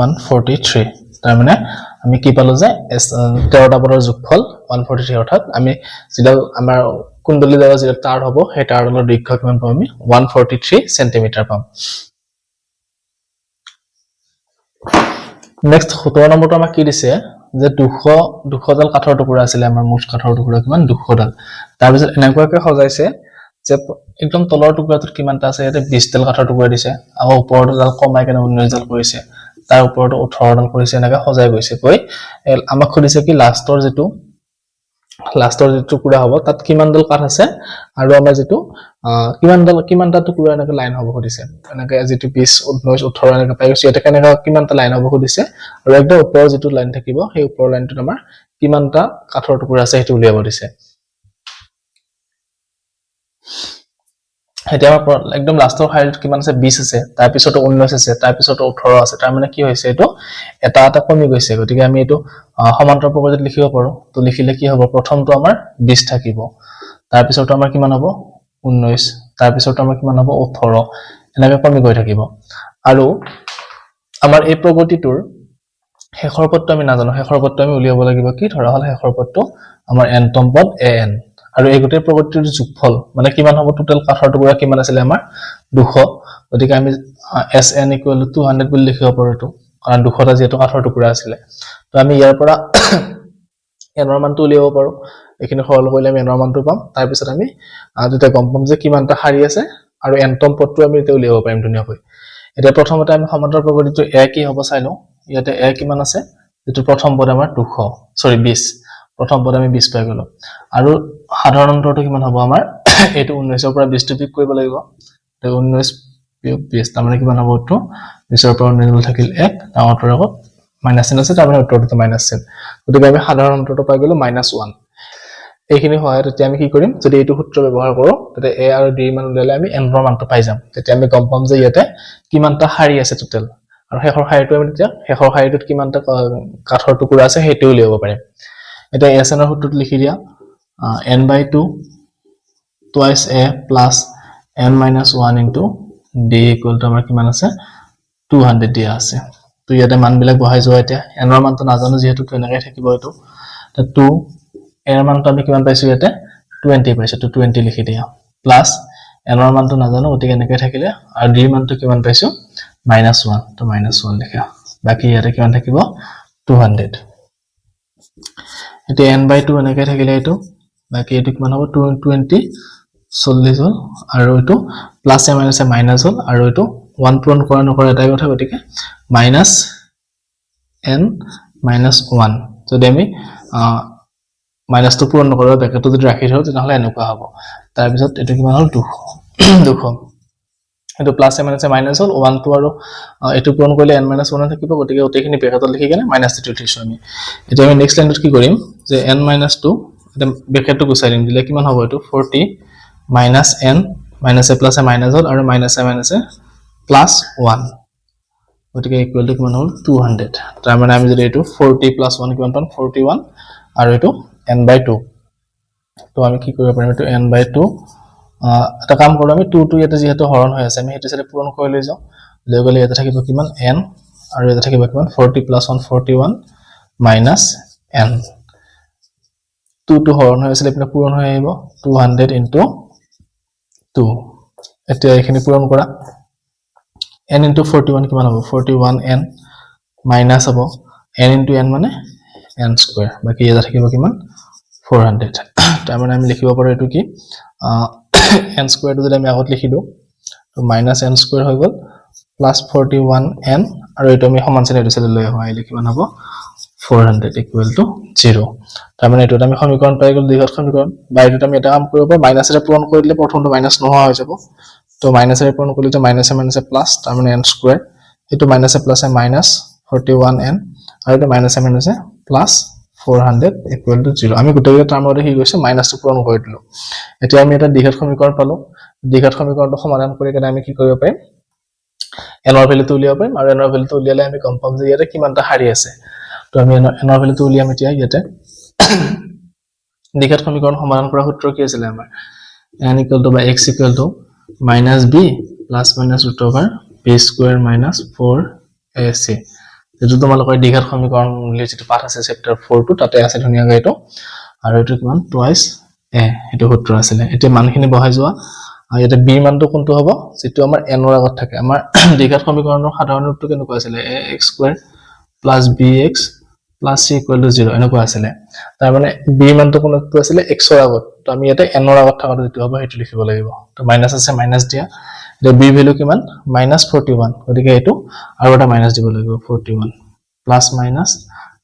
143 তাৰ মানে আমি কি পালো যে 13টা পদৰ যোগফল 143 অৰ্থাৎ আমি যেটা আমাৰ কুণ্ডলী দ্বাৰা যেটা তাৰ হ'ব সেই তাৰডালৰ দৈৰ্ঘ্য কিমান পাম আমি 143 সেন্টিমিটাৰ পাম নেক্সট 17 নম্বৰটো আমাক কি দিছে যে 200 ডাল কাঠৰ টুকুৰা আছিল আমাৰ মুঠ কাঠৰ টুকুৰা কিমান 200 ডাল তাৰ পিছত এনেকুৱাকৈ সজাইছে যে একদম তলৰ টুকুৰাটোত কিমানটা আছে ইয়াতে 20 ডাল কাঠৰ টুকুৰা দিছে আৰু ওপৰটো ডাল কমাই কেনে 19 ডাল কৰিছে তাৰ ওপৰটো 18 ডাল কৰিছে এনেকা সজাই গৈছে কৈ আমাক খুদিছে কি লাষ্টৰ যেটো টুকুৰা হ'ব তাত কিমান ডাল কাঠ আছে আৰু আমাৰ যেটো কিমানটা টুকুৰা এনেকা লাইন হ'ব খুদিছে এনেকা যেটো 20 19 18 এনেকা পাই গৈছে এটা কেনেকা কিমানটা লাইন হ'ব খুদিছে আৰু একদম ওপৰৰ যেটো লাইন থাকিব সেই ওপৰৰ লাইনটোত আমাৰ কিমানটা কাঠৰ টুকুৰা আছে হেতু উলিয়াব দিছে এতিয়া আমাৰ একদম লাষ্টৰ শাৰীত কিমান আছে 20 আছে তাৰ পিছত 19 আছে তাৰ পিছত 18 আছে তাৰ মানে কি হৈছে এটো এটা কমি গৈছে গতিকে আমি এটো সমান্তৰাল প্ৰকৃতিত লিখিব পাৰো তো লিখিলে কি হ'ব প্ৰথমটো আমাৰ 20 থাকিব তাৰ পিছত আমাৰ কিমান হ'ব 19 তাৰ পিছত আমাৰ কিমান হ'ব 18 এনেকৈ কমি গৈ থাকিব আৰু আমাৰ এই প্ৰগতিটোৰ শেষৰ পদটো আমি নাজানো শেষৰ পদটো আমি উলিয়াব লাগিব কি ধৰা হল শেষৰ পদটো আমাৰ nতম পদ an আৰু এই গোটেই প্ৰগতিটোৰ যোগফল মানে কিমান হ'ব টোটাল কাঠৰ টুকুৰা কিমান আছিল আমাৰ 200 গতিকে আমি sn = 200 বুলি লিখিব পাৰো তো কাৰণ 200টা যেটো কাঠৰ টুকুৰা আছিল তো আমি ইয়াৰ পৰা n ৰ মানটো উলিয়াব পাৰো এখিনি সৰল কৰিলে আমি n ৰ মানটো পাম তাৰ পিছত আমি দুটা গম পাম যে কিমানটা শাৰী আছে আৰু nতম পদটো আমি এতে উলিয়াব পাৰিম ধুনিয়াকৈ এটা প্ৰথমতে আমি সমান্তৰাল প্ৰগতিটো a কি হ'ব চাই লও ইয়াতে a কিমান আছে যেটো প্ৰথম পদ আমাৰ 20 প্ৰথম পদ আমি 20 পাই গলো আৰু সাধাৰণ অন্তৰটো কিমান হ'ব আমাৰ এটো 19 ৰ পৰা 20 টো বিয়োগ কৰিব লাগিব তো 19 বিয়োগ 20 তাৰ মানে কিমান হ'ব তো 20 ৰ পৰা 19 থাকিল 1 ডাঙৰটোৰ আগত মাইনাস চিন আছে তাৰ মানে উত্তৰটো মাইনাস চিন গতিকে আমি সাধাৰণ অন্তৰটো পাই গলো -1 এইখিনি হয় তেতিয়া আমি কি কৰিম যদি এইটো সূত্ৰ ব্যৱহাৰ কৰো তেতিয়া a আৰু d মান উলিয়ালে আমি n ৰ মানটো পাই যাম তেতিয়া আমি গম পাম যে ইয়াতে কিমানটা শাৰী আছে টোটাল আৰু শেষৰ শাৰীটো আমি তেতিয়া শেষৰ শাৰীটোত কিমানটা কাঠৰ টুকুৰা আছে হেতু উলিয়াব পাৰিম এটা sn ৰ সূত্ৰটো লিখি দিয়া n/2 twice a plus n minus 1 into d equal to আমাৰ কিমান আছে 200 দিয়া আছে তো ইয়াতে মান বিলাক বহাই যোৱা এতিয়া n ৰ মানটো নাজানো যেহেতু এনেকৈ থাকিব এটো তো 2 n ৰ মানটো আমি কিমান পাইছো ইয়াতে 20 পাইছো তো 20 লিখি দিয়া প্লাস n ৰ মানটো নাজানো গতিকে এনেকৈ থাকিলে আৰু d মানটো কিমান পাইছো -1 তো -1 লিখা বাকি ইয়াতে কিমান থাকিব 200 এতিয়া n/2 এনেকৈ থাকিলে এটো বাকি এটো কিমান হ'ব 220 40 হল আৰু এটো প্লাস এ মাইনাস এ মাইনাস হল আৰু এটো 1 পূৰণ কৰা নকৰা এটাই কথা গতিকে -n - 1 যদি আমি মাইনাসটো পূৰণ নকৰা ব্ৰেকেটটো যদি ৰাখি থওঁ তেতিয়াহলে এনেকুৱা হ'ব তাৰ পিছত এটো কিমান হল 200 এটো প্লাস এ মাইনাস এ মাইনাস হল 1 টো আৰু এটো পূৰণ কৰিলে n - 1 থাকিব গতিকে ওতেখিনি ব্ৰেকেটত লিখি কেনে -2 লিখিছো আমি এতিয়া আমি নেক্সট লাইনটো কি কৰিম যে n - 2 এটা ব্ৰেকেটটো গুচাই দিম দিলে কিমান হ'ব এটো 40 minus n minus a plus a minus হল আৰু minus a minus a plus 1 গতিকে ইকুৱেল টু কিমান হল 200 তাৰ মানে আমি যদি এটো 40 plus 1 কিমান পাম 41 আৰু এটো n/2 তো আমি কি কৰিব পাৰিম এটো n/2 এটা কাম কৰো আমি 2 টো ইয়াতে যেহেতু হৰণ হৈ আছে আমি হেতু সাথে পূৰণ কৰি লৈ যাও লৈ গলে ইয়াতে থাকিব কিমান n আৰু ইয়াতে থাকিব কিমান 40 plus 1 41 minus n 2 টো হৰণ হৈ আছে এপিনে পূৰণ হৈ আহিব 200 into 2 এতিয়া এখিনি পূৰণ কৰা n into 41 কিমান হ'ব 41n মাইনাস হ'ব n into n মানে n স্কয়াৰ বাকি এটা থাকিব কিমান 400 তাৰ মানে আমি লিখিব পাৰো এটো কি n স্কয়াৰটো যদি আমি আগত লিখি দিও তো -n স্কয়াৰ হৈ গল প্লাস 41n আৰু এটো আমি সমান চিহ্ন দিছিলে লৈ আহিলে কিমান হ'ব 400 equal to 0 তাৰ মানে এটো আমি সমীকৰণ পাই গল দ্বিঘাত সমীকৰণ বাইৰেটো আমি এটা কাম কৰিব পাৰো মাইনাসৰে পূৰণ কৰি দিলে প্ৰথমটো মাইনাস নোহোৱা হৈ যাব তো মাইনাসৰে পূৰণ কৰিলে তো মাইনাসে মাইনাসে প্লাস তাৰ মানে n স্কয়াৰ এটো মাইনাসে প্লাসে মাইনাস 41n আৰু এটো মাইনাসে মাইনাসে প্লাস 400 equal to 0 আমি গোটেই টাৰ্মতে কি কৈছে মাইনাসটো পূৰণ কৰি দিলো এতিয়া আমি এটা দ্বিঘাত সমীকৰণ পালো দ্বিঘাত সমীকৰণটো সমাধান কৰি কেনে আমি কি কৰিব পাৰিম n ৰ ভ্যালুটো উলিয়াব পাৰিম আৰু n ৰ ভ্যালুটো উলিয়ালে আমি গম পাম যে ইয়াতে কিমানটা শাৰী আছে তো আমি n ৰ ভ্যালুটো উলিয়াম এতিয়া ইয়াতে দ্বিঘাত সমীকৰণ সমাধান কৰা সূত্ৰ কি আছিল আমাৰ n equal to by x equal to minus b plus minus root over b square minus 4ac যেটো তোমালোকৰ দ্বিঘাত সমীকৰণ বুলি যেটো পাঠ আছে চেপ্টাৰ 4 টো তাতে আছে ধুনিয়াকৈ এটো আৰু এটো কিমান টুৱাইস a এটো সূত্ৰ আছিল এতিয়া মানখিনি বহাই যোৱা আৰু ইয়াতে b মানটো কোনটো হ'ব যেটো আমাৰ n ৰ আগত থাকে আমাৰ দ্বিঘাত সমীকৰণৰ সাধাৰণ ৰূপটো কেনেকুৱা আছিল ax square plus bx plus c equal to 0 এনেকুৱা আছিল তাৰ মানে b মানটো কোনটো আছিল x ৰ আগত তো আমি ইয়াতে n ৰ আগত থাকাটো যেটো হ'ব হেতু লিখিব লাগিব তো মাইনাস আছে মাইনাস দিয়া the b value কিমান -41 গতিকে এটো আৰু এটা মাইনাস দিব লাগিব 41 plus minus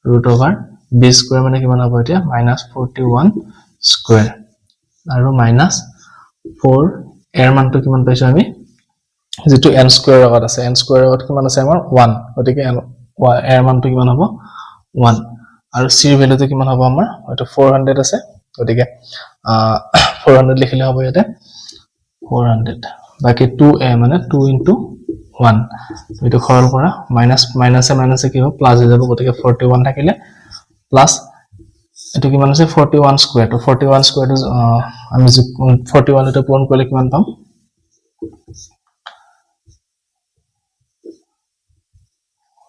root over b square মানে কিমান হ'ব এতিয়া -41 square আৰু minus 4 এৰ মানটো কিমান পাইছো আমি যেটো n square আগত আছে n square আগত কিমান আছে আমাৰ 1 গতিকে এৰ মানটো কিমান হ'ব 1 আৰু c এৰ ভ্যালুটো কিমান হ'ব আমাৰ এটো 400 আছে গতিকে 400 লিখিলে হ'ব ইয়াতে 400 বাকি 2a মানে 2 into 1 এটো খৰল কৰা মাইনাস মাইনাসে মাইনাসে কি হ'ব প্লাস হৈ যাব গতিকে 41 থাকিলে প্লাস এটো কিমান আছে 41 স্কয়ার তো 41 স্কয়ার আমি 41 এটা পূৰণ কৰিলে কিমান পাম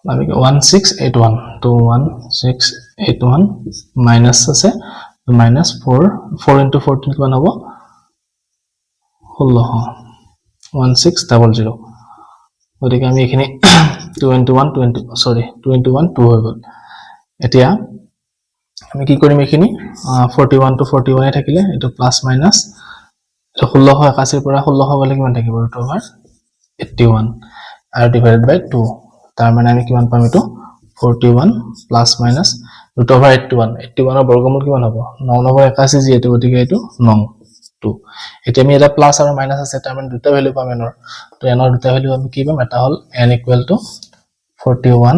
আমি 1681 তো 1681 মাইনাস আছে মাইনাস 4 into 14 কিমান হ'ব 16 1600 গতিকে আমি এখানে 2 into 1 2 হৈ গল এতিয়া আমি কি কৰিম এখিনি 41 to 41 এ থাকিলে এটো প্লাস মাইনাস 1681 পৰা 16 গলে কিমান থাকিব √ over 81 আৰু ডিভাইডেড বাই 2 তাৰ মানে আমি কিমান পাম এটো 41 প্লাস মাইনাস √ over 81 81 ৰ বৰ্গমূল কিমান হ'ব 9 / 81 যেটো গতিকে এটো 9 2 এতিয়া আমি এটা প্লাস আৰু মাইনাস আছে তাৰ মানে দুটা ভ্যালু পাম এনৰ তো এনৰ দুটা ভ্যালু আমি কি পাম এটা হল n equal to 41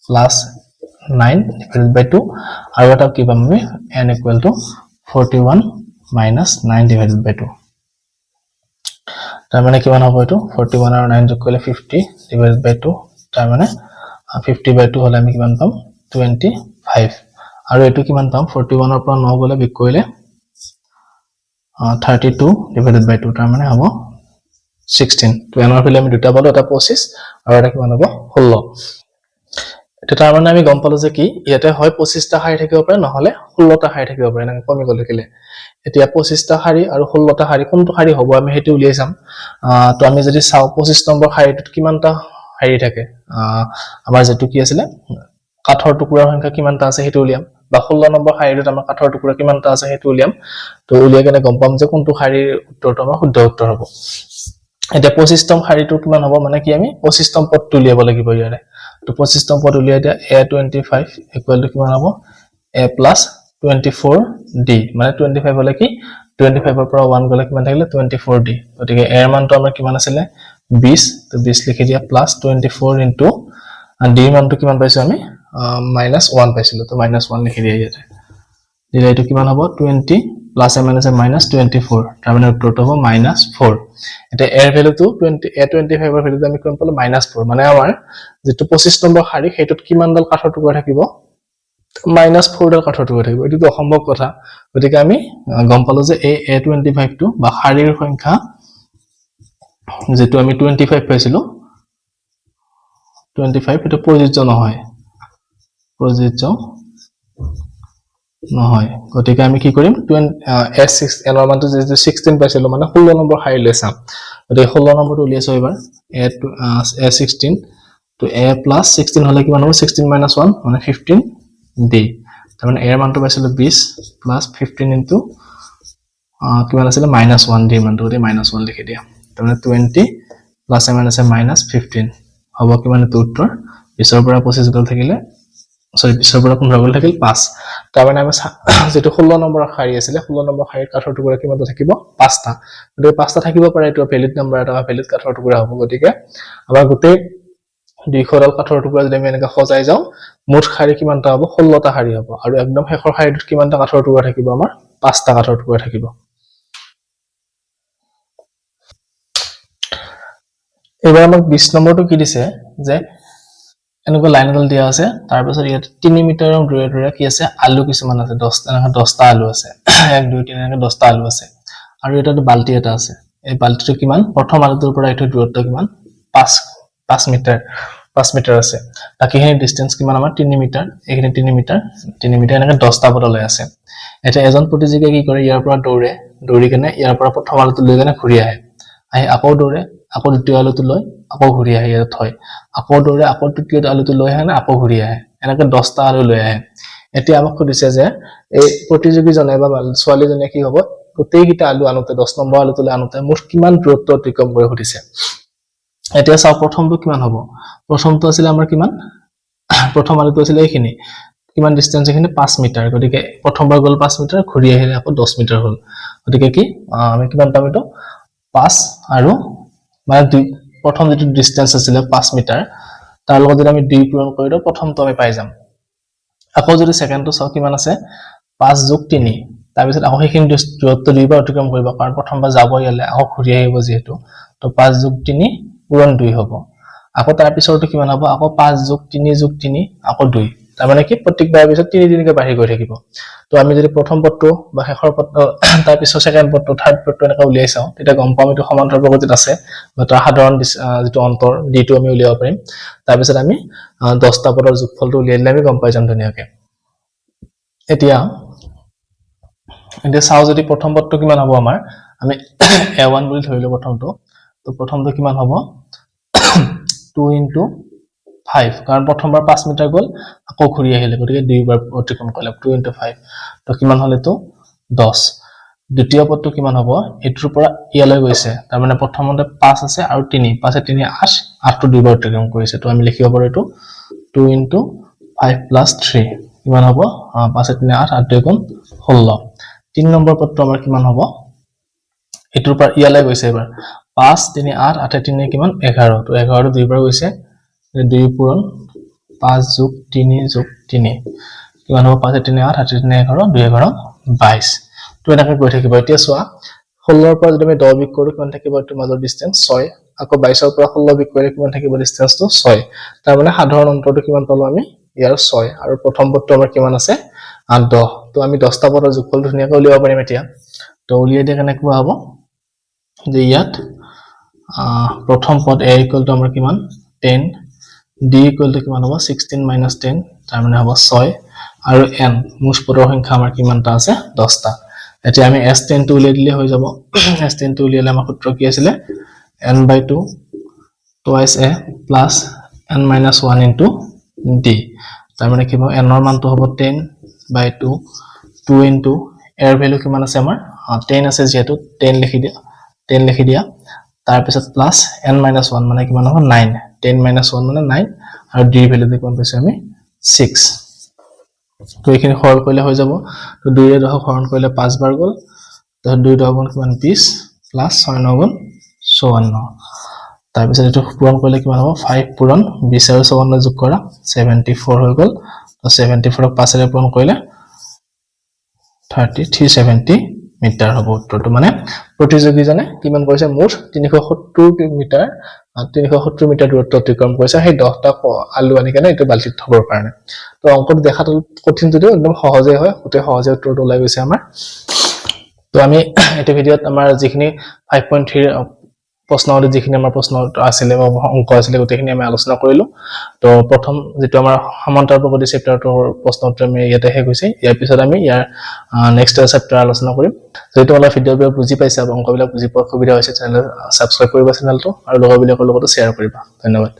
plus 9 divided by 2 আৰু এটা কি পাম আমি n equal to 41 minus 9 divided by 2 তাৰ মানে কিমান হ'ব এটো 41 আৰু 9 যোগ কৰিলে 50 divided by 2 তাৰ মানে 50 by 2 হলে আমি কিমান পাম 25 আৰু এটো কিমান পাম 41 ৰ পৰা 9 গলে বিক কৰিলে 32 divided by 2 তাৰ মানে হ'ব 16 তো এনৰ ভ্যালু আমি দুটা পালো এটা 25 আৰু এটা কিমান হ'ব 16 এটা তাৰ মানে আমি গম পালো যে কি ইয়াতে হয় 25 টা শাৰী থাকিব পাৰে নহলে 16 টা শাৰী থাকিব পাৰে না কমি গলে কিলে এতিয়া 25 টা শাৰী আৰু 16 টা শাৰী কোনটো শাৰী হ'ব আমি হেতু উলিয়াই চাম তো আমি যদি চাও 25 নম্বৰ শাৰীটোত কিমানটা শাৰী থাকে আমাৰ যেটো কি আছিল কাঠৰ টুকুৰাৰ সংখ্যা কিমানটা আছে হেতু উলিয়াম বা 16 নম্বৰ শাৰীটোত আমাৰ কাঠৰ টুকুৰা কিমানটা আছে হেতু উলিয়াম তো উলিয়াই কেনে গম পাম যে কোনটো শাৰীৰ উত্তৰটো আমাৰ শুদ্ধ উত্তৰ হ'ব এটা 25 তম শাৰীটো কিমান হ'ব মানে কি আমি 25 তম পদটো উলিয়াব লাগিব ইয়াৰে তো 25 তম পদ উলিয়াই দিয়া a25 ইকুৱেল টু কিমান হ'ব a plus 24d মানে 25 হলে কি 25 ৰ পৰা 1 গলে কিমান থাকিলে 24d গতিকে a ৰ মানটো আমাৰ কিমান আছিল 20 তো 20 লিখি দিয়া plus 24 into d মানটো কিমান পাইছো আমি -1 পাইছিলো তো -1 লিখি দিয়া ইয়াতে দিলে এটো কিমান হ'ব 20 plus a minus a minus 24 তাৰ মানে উত্তৰটো হ'ব -4 এটা a ভ্যালুটো 20 a25 ৰ ভ্যালুটো আমি কোন পালো -4 মানে আমাৰ যেটো 25 নম্বৰ শাৰী হেতুত কিমান ডাল কাঠৰ টুকুৰা থাকিব -4 ডাল কাঠৰ টুকুৰা থাকিব এটো অসম্ভৱ কথা গতিকে আমি গম পালো যে এই a25 টো বা শাৰীৰ সংখ্যা যেটো আমি 25 পাইছিলো 25 এটো প্ৰযোজ্য নহয় গতিকে আমি কি কৰিম s6 এনৰ মানটো যে 16 পাইছিলো মানে 16 নম্বৰ শাৰী লৈ চাম গতিকে 16 নম্বৰটো উলিয়াইছো এবাৰ a16 তো a plus 16 হলে কিমান হ'ব 16 minus 1 মানে 15d তাৰ মানে a এর মানটো পাইছিলো 20 plus 15 into কিমান আছিল -1 d মানটো গতি -1 লিখি দিয়া তাৰ মানে 20 plus a minus a minus 15 হ'ব কিমান এটো উত্তৰ 20 ৰ পৰা 25 গল থাকিলে 20 ৰ পৰা 15 গল থাকিল 5 তাৰ মানে আমি যেটো 16 নম্বৰ শাৰী আছিল 16 নম্বৰ শাৰীৰ কাঠৰ টুকুৰা কিমানটা থাকিব 5টা গতিকে 5টা থাকিব পাৰে এটো ভ্যালিড নম্বৰ এটা ভ্যালিড কাঠৰ টুকুৰা হ'ব গতিকে আমাৰ গোটেই 200ডাল কাঠৰ টুকুৰা যদি আমি এনেকৈ সজাই যাওঁ মুঠ শাৰী কিমানটা হ'ব 16টা শাৰী হ'ব আৰু একদম শেষৰ শাৰীটোত কিমানটা কাঠৰ টুকুৰা থাকিব আমাৰ 5টা কাঠৰ টুকুৰা থাকিব এবাৰ আমাক 20 নম্বৰটো কি দিছে যে এনেকুৱা লাইন এডাল দিয়া আছে তাৰ পিছত ইয়াত 3 মিটাৰৰ দূৰে দূৰে কি আছে আলু কিছুমান আছে 10টা আলু আছে 1 2 3 এনেকৈ 10টা আলু আছে আৰু এটা বালতি এটা আছে এই বালতিটো কিমান প্ৰথম আলুটোৰ পৰা এইটো দূৰত্ব কিমান 5 মিটাৰ আছে বাকিখিনি ডিসটেন্স কিমান আমাৰ 3 মিটাৰ এইখিনি 3 মিটাৰ এনেকৈ 10টা বটল আছে এটা এজন প্ৰতিযোগীয়ে কি কৰে ইয়াৰ পৰা দৌৰি কেনে ইয়াৰ পৰা প্ৰথম আলুটো লৈ কেনে ঘূৰি আহে আকৌ দৌৰে আকৌ দ্বিতীয় আলুটো লৈ আকৌ ঘূৰি আহে ইয়াত থয় আকৌ দৌৰে আকৌ তৃতীয় আলুটো লৈ আহে আকৌ ঘূৰি আহে এনেকৈ 10টা আলু লৈ আহে এতিয়া আমাক সুধিছে যে এই প্ৰতিযোগীজনে বা ছোৱালীজনে কি হ'ব গোটেইকেইটা আলু আনোতে 10 নম্বৰ আলুটোলৈ আনোতে মুঠ কিমান দূৰত্ব অতিক্ৰম কৰি সুধিছে এতিয়া চাও প্ৰথমটো কিমান হ'ব প্ৰথমটো আছিল আমাৰ কিমান প্ৰথম আলুটো আছিল এইখিনি কিমান ডিসটেন্স এখানে 5 মিটাৰ গতিকে প্ৰথমবাৰ গল 5 মিটাৰ ঘূৰি আহিলে আকৌ 10 মিটাৰ হ'ল গতিকে কি আমি কিমান পাম এটো 5 আৰু মানে প্ৰথম যেটো ডিসটেন্স আছিল 5 মিটাৰ তাৰ লগত যদি আমি 2 পূৰণ কৰি দিও প্ৰথমটো আমি পাই যাম আকৌ যদি সেকেন্ডটো চাও কিমান আছে 5 + 3 তাৰ পিছত আকৌ সেইখিনি দূৰত্ব দুইবাৰ অতিক্ৰম কৰিব কাৰণ প্ৰথমবাৰ যাব ইয়ালে আকৌ ঘূৰি আহিব যেহেতু তো 5 + 3 পূৰণ 2 হ'ব আকৌ তাৰ পিছৰটো কিমান হ'ব আকৌ 5 + 3 + 3 আকৌ 2 তাৰ মানে কি প্ৰত্যেকবাৰৰ পিছত 3 কে বাঢ়ি গৈ থাকিব তো আমি যদি প্ৰথম পদটো বা শেষৰ পদটো তাৰ পিছত সেকেন্ড পদটো থাৰ্ড পদটো এনেকা উলিয়াই চাও তেতিয়া গম পাম এটো সমান্তৰাল প্ৰগতিত আছে বা তাৰ সাধাৰণ যেটো অন্তৰ ডিটো আমি উলিয়াব পাৰিম তাৰ পিছত আমি 10টা পদৰ যোগফলটো উলিয়াই দিলে আমি গম পাই যাম ধুনীয়াকৈ এতিয়া চাও যদি প্ৰথম পদটো কিমান হ'ব আমাৰ আমি a1 বুলি ধৰিলো প্ৰথমটো তো প্ৰথমটো কিমান হ'ব 2 * 5 কাৰণ প্ৰথমবাৰ 5 মিটাৰ গল আকৌ ঘূৰি আহিলে গতিকে দুইবাৰ অতিক্ৰম কৰিলে 2 * 5 তো কিমান হল এটো 10 দ্বিতীয় পদটো কিমান হ'ব এটোৰ পৰা ইয়ালৈ গৈছে তাৰ মানে প্ৰথমতে 5 আছে আৰু 3 5 * 3 8 8 টো দুইবাৰ অতিক্ৰম কৰিছে তো আমি লিখিব পাৰো এটো 2 * 5 + 3 কিমান হ'ব 5 * 3 8 8 * 2 = 16 3 নম্বৰ পদটো আমাৰ কিমান হ'ব এটোৰ পৰা ইয়ালৈ গৈছে এবাৰ 5 3 8 8 3 কিমান 11 তো 11 দুইবাৰ গৈছে 2 পূৰণ 5 + 3 + 3 কিমান হ'ব 5 3 8 8 3 11 2 11 22 তো এনেকৈ গৈ থাকিব এতিয়া চোৱা 16 ৰ পৰা যদি আমি 10 বিক কৰো কিমান থাকিব এটো মাজৰ ডিসটেন্স 6 আকৌ 22 ৰ পৰা 16 বিক কৰিলে কিমান থাকিব ডিসটেন্সটো 6 তাৰ মানে সাধাৰণ অন্তৰটো কিমান পালো আমি ইয়াৰ 6 আৰু প্ৰথম পদটো আমাৰ কিমান আছে 10 তো আমি 10টা পদৰ যোগফলটো ধুনীয়াকৈ উলিয়াব পাৰিম এতিয়া তো উলিয়াই দিয়া কেনেকৈ হ'ব যে ইয়াত প্ৰথম পদ a = আমাৰ কিমান 10 d = কিমান হ'ব 16 - 10 তাৰ মানে হ'ব 6 আৰু n মুঠ পদৰ সংখ্যা আমাৰ কিমানটা আছে 10টা এতিয়া আমি s10 টো উলিয়াই দিলে হৈ যাব s10 টো উলিয়ালে আমাৰ সূত্ৰ কি আছিল n/2 twice a plus n - 1 into d তাৰ মানে কি হ'ব n ৰ মানটো হ'ব 10/2 2 into a ৰ ভ্যালু কিমান আছে আমাৰ 10 আছে যেহেতু 10 লিখি দিয়া তাৰ পিছত প্লাস n - 1 মানে কিমান হ'ব 9 10 - 1 মানে 9 আৰু d ৰ ভ্যালু কিমান পাইছো আমি 6 তো এইখিনি সৰল কৰিলে হৈ যাব তো 2 ৰে 10 হৰণ কৰিলে 5 বাৰ গল তো 2 * 10 কিমান 20 প্লাস 6 * 9 = 54 তাৰ পিছত এটো পূৰণ কৰিলে কিমান হ'ব 5 পূৰণ 20 আৰু 54 যোগ কৰা 74 হৈ গল তো 74 ক 5 ৰে পূৰণ কৰিলে 370 মিটাৰ হ'ব উত্তৰটো মানে প্ৰতিযোগীজনে কিমান কৰিছে মুঠ 370 মিটাৰ দূৰত্ব অতিক্ৰম কৰিছে সেই 10টা আলু আনি কেনে এটো বালতিত থবৰ কাৰণে তো অংকটো দেখাটো কঠিন যদিও একদম সহজে হয় অতি সহজে উত্তৰটো ওলাই গৈছে আমাৰ তো আমি এটো ভিডিওত আমাৰ যিখিনি 5.3 প্ৰশ্নৱলী যিখিনি আমাৰ প্ৰশ্ন আছিল বা অংক আছিল গোটেইখিনি আমি আলোচনা কৰিলো তো প্ৰথম যেটো আমাৰ সমান্তৰাল প্ৰগতি চেপ্টাৰটোৰ প্ৰশ্নটো আমি ইয়াতে শেষ হৈছে ইয়াৰ পিছত আমি ইয়াৰ নেক্সট চেপ্টাৰ আলোচনা কৰিম যদি তোমালোকে ভিডিওটো বুজি পাইছা বা অংকবিলাক বুজি পোৱা সুবিধা হৈছে চেনেল সাবস্ক্ৰাইব কৰিবা চেনেলটো আৰু লগৰবিলাকৰ লগতো শ্বেয়াৰ কৰিবা ধন্যবাদ